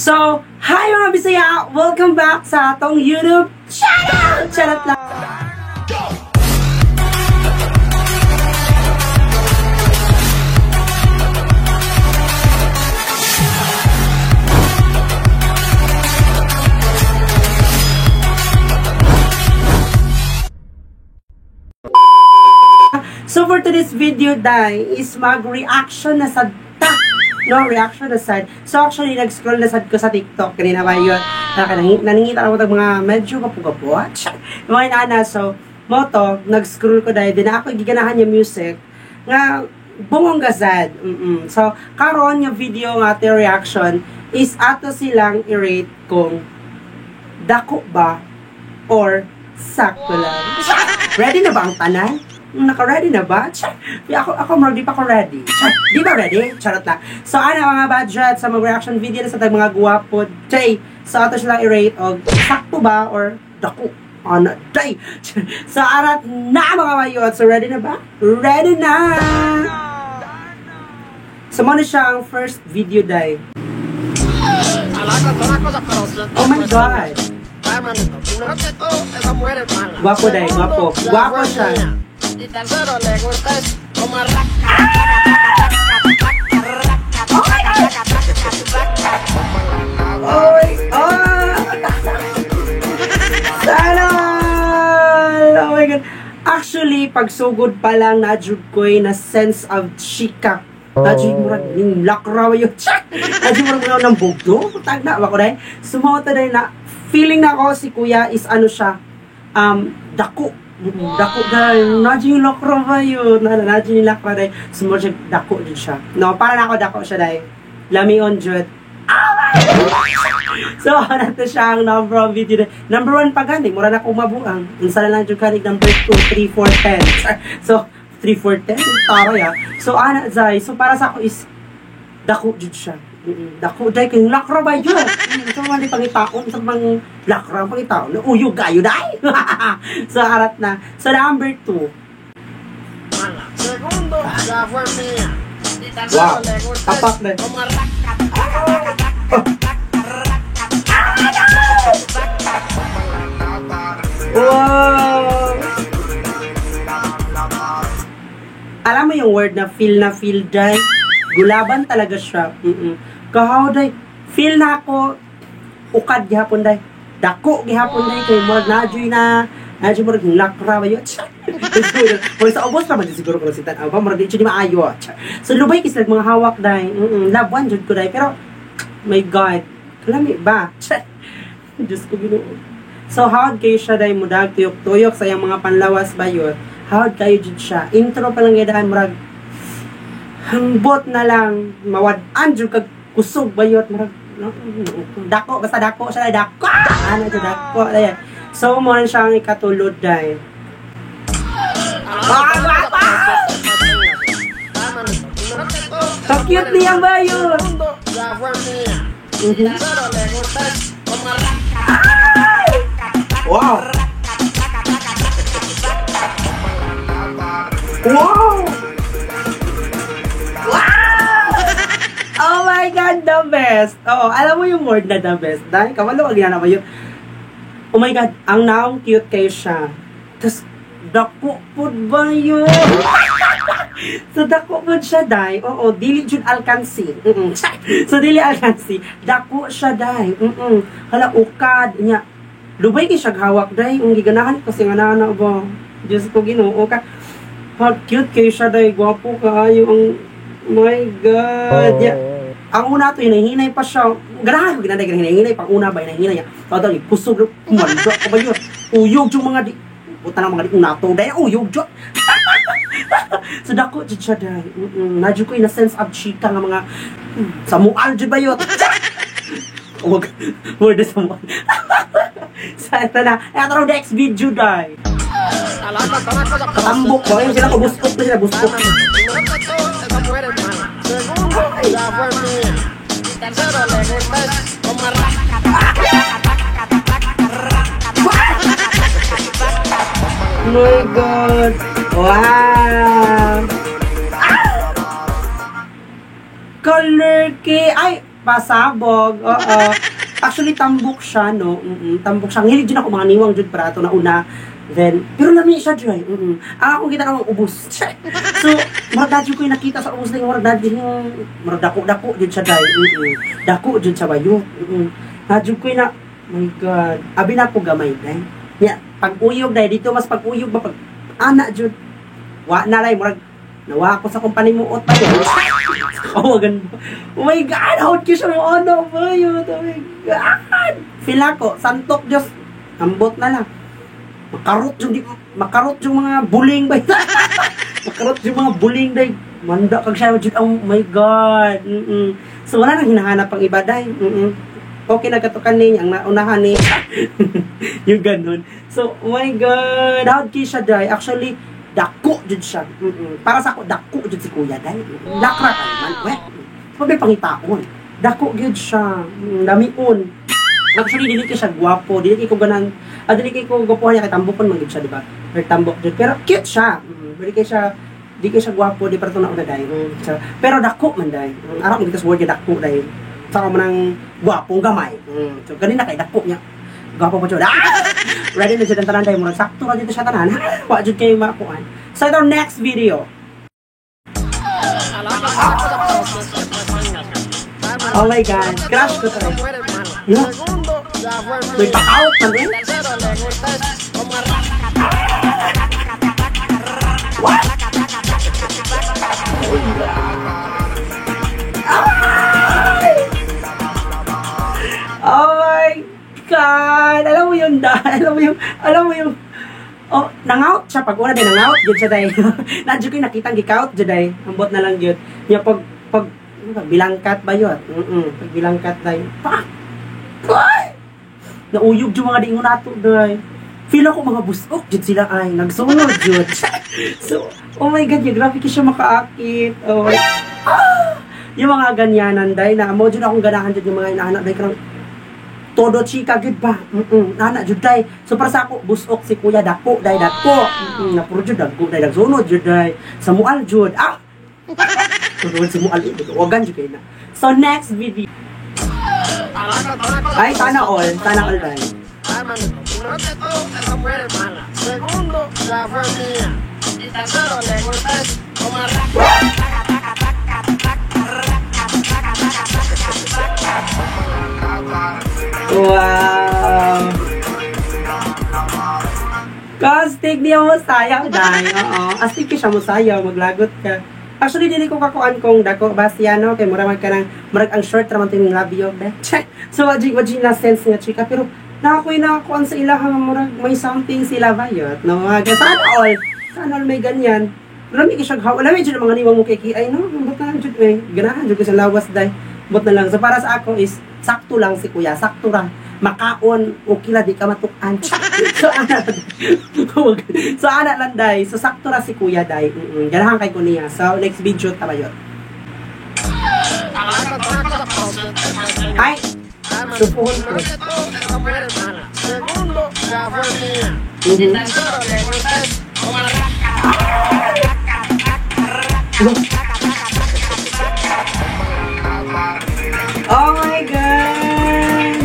So, hi mga Bisaya! Welcome back sa atong YouTube channel! Charot lang! So, for today's video, day, is mag-reaction na sa reaction na sad. So actually, nag-scroll na sad ko sa TikTok. Kanina ba yun? Naningita ako ng mga medyo kapugapo. Mga inana. So, moto, nag-scroll ko dahil din ako giganahan yung music nga bungong gasad. So, karon yung video nga ating reaction is ato silang i-rate kung dako ba or sakto lang. Ready na ba ang tanan? Naka-ready na ba? Ako di pa ako ready. Di ba ready? Charot lang. So, ano mga budget sa mga reaction video na sa tag mga guwapo. Jay, so ato silang i-rate o sakto ba or dako? Ano? Jay! So, arat na mga mayot. So, ready na ba? Ready na! So, muna siya ang first video, day. Oh my God! Guwapo, day. Guwapo. Guwapo siya. Y tan solo le gusta es como Oh my God. Actually, pagsugod pa lang na-jud ko'y na sense of chika. Na-jud mo rin yung lakraw yung chak. Na-jud mo rin ng bugdo. Tag na ako dahil. Sumawata dahil na feeling na ako si kuya is ano siya, dako. Dako dahil, nadyo yung lakra ba yun? Nadyo yung lakra dahil, sumurjag dako din siya. No, para na ako dako siya dahil, lami on jud. So, nato siya ang number one video. Number 1 pa gani, mura na akong mabuang. Unsa na lang jud kanig number 2, 3, 4, 10. So, 3, 4, 10, tara ya. So, ana zay, so para sa ako is, dako jud siya. Dako dahil kung lakra ba yun? Ito man di pangitaon, sa mga lakra pangitaon. Uyog kayo dahil! So, arat na. So, number 2. Segundo, la fue mía. Wow! Tapak na. Wow! Alam mo yung word na feel dahil? Gulaban talaga siya. Kahaw day, feel na ako, ukad gihapon day. Dako gihapon day, kay mo nadyoy mo rin lakra ba yun? Kung sa ubos pa ba siguro kung sitan, ba, marag di siya di maayo. So, lubay kisag mga hawak day. Love one jud ko day, pero, my God, kalami ba? Diyos ko ginoo. So, hawad kayo siya day, mudag, tuyok-tuyok sa yung mga panlawas ba yun? Hawad kayo jud siya. Intro pa lang yadahan, marag, hangbot na lang, mawad-an jud kag kusog bayot marag dako basta dako siya dako ano jud dako ayan. So mo siya ang ikatulod dai. So cute niya bayot. Wow. Wow. Oh my God, the best! Oo, alam mo yung word na the best. Dahil kamalo, wag na naman yun. Oh my God, ang naong cute kayo siya. Tapos, dako po ba yun? So, dako po siya, day. Oo, dili jud alkansi. So, dili alkansi. Dako siya, day. Hala, ukad. Nya, lubay kayo siya hawak, day. Ang giganahan kasi nga na ba? Diyos ko, ginoo ka. Cute kayo siya, day. Gwapo ka. Yung my God. Yeah. Ang una ito, hinahinay pa siya. Ganahan ko ginanay, hinahinay. Pang una ba, hinahinay niya. Tawag, kusog, kumandra ko ba yun? Uyog yung mga di. Buta ng mga di una ito. Dahil, uyog dyan. So, dako dyan siya dahil. Nadyo ko yung sense of chika nga mga samual dyan ba yun? Word na samual. So, ito na. Ito na next video dahil. Katambok ba? Yung sila ko, buskok na sila, buskok. la fue mía. Y tan solo le gusta es como Oh my God! Wow! Color key! Ay! pasabog, oo. Actually, tambok siya, no? Tambok siya. Hilig din ako mga niwang jud para ito na una. Then, pero lami siya dyan. Ako kita namang ubos. So, marag ko yung nakita sa ubos na yung marag dako-dako dyan siya dyan. Dako dyan sa bayo. Nadyo ko yung na, my God. Abi na po gamay dyan. Yeah, pag-uyog dyan. Dito mas pag-uyog ba? Pag anak dyan. Wa na lang, marag nawa ako sa kumpanya mo ot pa yun. Oh, ganda. Oh my God, out ko siya mo ano ba yun? Oh my God. Feel ako, santok Diyos. Ambot na lang. Makarot yung mga buling ba? Makarot yung mga buling day. Manda kag siya, oh my God. So wala nang hinahanap pang iba day. Okay na katukan niya, ang naunahan niya. Yung ganun. So, oh my God, out ko siya day. Actually, dako jud siya. Para sa ako dako jud si kuya dai. Lakra ka man. Pabay pangitaon. Dako jud siya. Damion. Actually dili kay siya gwapo, dili kay ko ganan, dili kay ko gwapo niya kay tambokon man gid siya, di ba? Pero tambok jud, pero cute siya. Dili kay siya gwapo, di para to na una dai. Pero dako man dai. Ara mo gitas word dako dai. Sa man nang gwapong gamay. So ganina kay dako niya. Gwapo pa jud. Ready na jud ang tanan day mo. Sakto ra dito siya tanan. Wa jud kay makuan. So ito next video. Oh my God, crush ko to. May pa-out na rin. What? Oh my God! Alam mo yun, alam mo yung, oh, nangout siya pag una din, nangout, yun siya day. Nadyo ko yung nakitang gikout, yun day. Ambot na lang yun. Yung pag bilangkat ba yun? Pag bilangkat day. Nauyog yung mga diingon nato day. Feel ako mga busok, yun sila ay, nagsunod yun. So, oh my God, yung grabe siya makaakit. Oh my yung mga ganyanan day, na mo dyan akong ganahan dyan yung mga inaanak day, karang todo chika jud ba? Anak jud day. So para sa ako busok si kuya dako day dako. Na puro jud dako day nagsunod jud day. Sa mual jud. Sunod si mual wagan jud kay na. So next video. Ay sana all day. Segundo, la fue mía. Y tercero, le gustas como Wow! Kastig niya mo sayaw, day. Oo. Astig ka siya mo sayaw, maglagot ka. Actually, dili ko kakuan kong dako Bastiano, kay mura ka ng, murag ang short raman ting labio, be. So, wajing na sense nga, chika. Pero, nakakuan sa ilahang murag may something sila bayot. No, sana all may ganyan. Lami ka siya, lami dyan ang mga niwang mo kiki. Ay, no, ba't na lang dyan, eh. Ganahan dyan ko sa lawas, day. Bot na lang. So, para sa ako is, sakto lang si kuya, sakto ra. Makaon, okay la, di ka matukan. So, anak lang, day. So, sakto ra si kuya, day. Ganahan kay ko niya. So, next video, tabayot. Ay! Supuhon ko. Segundo, la fue mía. Y tercero, le gustas como Oh my God!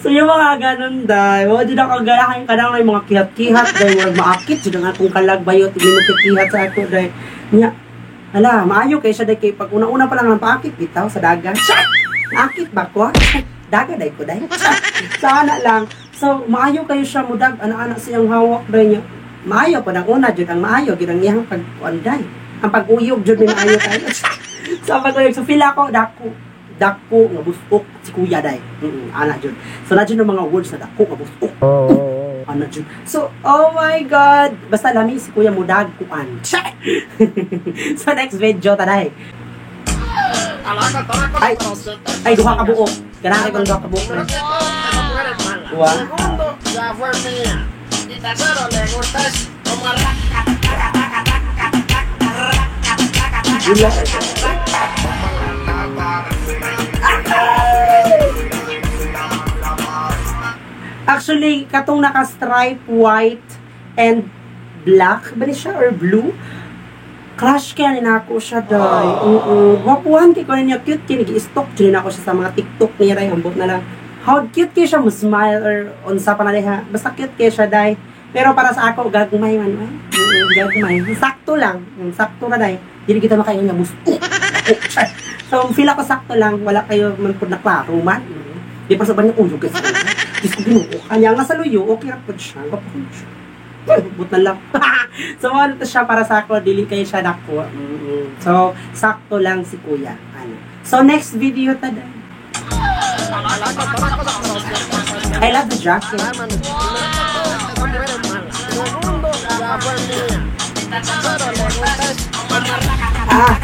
So yung mga ganun day, wala dyan ako ganahan ka lang yung mga kihat-kihat day, wala maakit, dyan ang atong kalagbayot, hindi mo kihat sa ato day. Nya, ala, maayo kayo siya day, kay pag una-una pa lang ng paakit, bitaw sa dagat. Akit ba ko? Daga day ko day. Sana lang. So, maayo kayo siya mudag, anak-anak siyang hawak day niya. Maayo pa ng una, dyan ang maayo, ginang niyang pag-uanday. Ang pag-uyog, dyan din maayo tayo. So, pag-uyog, so feel ako, dako, nga busok, si kuya day. Anak dyan. So, na dyan yung mga words na dako, nga busok. Anak dyan. So, oh my God. Basta lami, si kuya mudag, kuan. So, next video, taday. Ay, duha ka buok. Kailangan ko ng duha ka buok. Wow. Segundo, la fue mía. Y tercero, le gustas como Actually, katong naka-stripe white and black ba ni siya or blue? Crush kaya ni ako siya, day. Wapuhan kay ko niya, cute kaya, nag-i-stalk din ako siya sa mga TikTok niya, day. Hambot na lang. How cute kaya siya, smile or unsa pa na, day, ha? Basta cute kaya siya, day. Pero para sa ako, gagmay man, ay. Gagmay. Sakto lang. Sakto na, day. Hindi kita makain nga, busto. So, feel ako sakto lang. Wala kayo man po na klaro man. Di pa sa banyo, uyog kasi. Diyos ko ginuo. Kanya nga sa luyo, okay na po siya. Kapag siya. Buta lang. So, ano to siya para sa ako, dili kayo siya dako. So, sakto lang si kuya. Ano. So, next video tada. I love the jacket. Ah.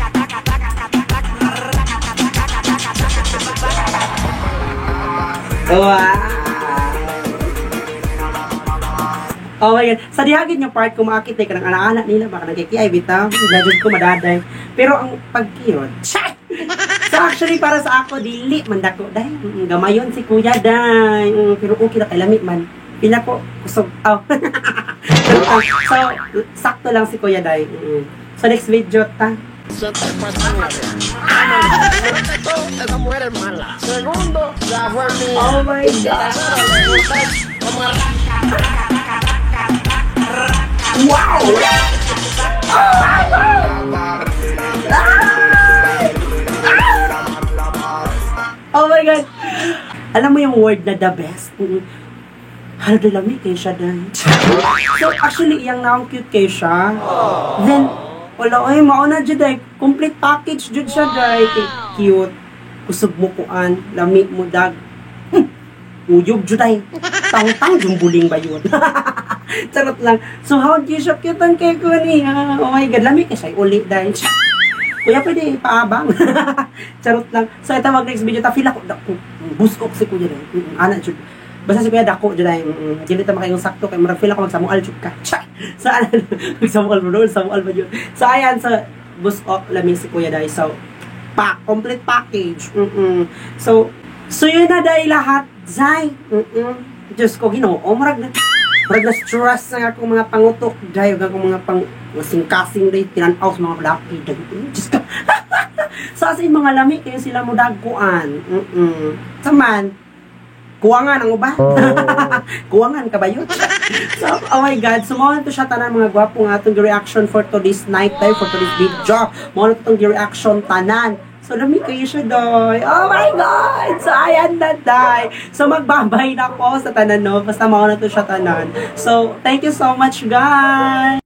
Wow. Oh my God. Sa dihagin yung part, kung makakita ka ng anak-anak nila, baka nagkikiyay, bitaw. Dadod ko madaday. Pero ang pagkiyod, so actually, para sa ako, dili, mandako, day. Gamayon si kuya, day. Pero okay na kay lamig man. Pila ko, kusog. Oh. So, sakto lang si kuya, day. So, next video, ta. Oh my God. Wow! Oh my God! Alam mo yung word na the best? Hala, dalami kayo siya dahil. So, actually, iyang naong cute kayo siya. Then, wala, ay, mauna dyan dahil. Complete package dyan siya dahil. Cute. Kusog mo kuan. Lami mo dag. Uyog dyan dahil. Tang-tang yung buling ba yun? Charot lang. So, how do you shock cute ang cake ko niya? Oh my God, lami ka siya. Uli dahil siya. Kuya, pwede paabang. Charot lang. So, ito mag-next video. Ta, feel ako. Buskok si kuya dahil. Anak dyan. Basta si kuya dako dyan dahil. Dili ta makayong sakto. Kaya marang feel ako magsamual dyan ka. So, ano? Magsamual mo doon. Samual ba yun? So, ayan. So, buskok lami si kuya dahil. So, complete package. So, yun na dahil lahat. Zay. Diyos ko, ginoo. Marag na stress na akong mga pangutok. Dahil akong mga singkasing rin. Tinanaw sa mga laki. Diyos ko. So, as in, mga lami, kayo sila mo dagkuan. Saman, kuwangan ang uba. Kuwangan ka ba yun? So, oh my God. So, mawala to siya tanan mga gwapo nga itong reaction for today's night time, for today's video. Mawala to itong reaction tanan. So, lami kayo siya, doy. Oh my God! So, ayan na, day. So, magbabay na po sa tanan, no? Basta mawala to siya tanan. So, thank you so much, guys!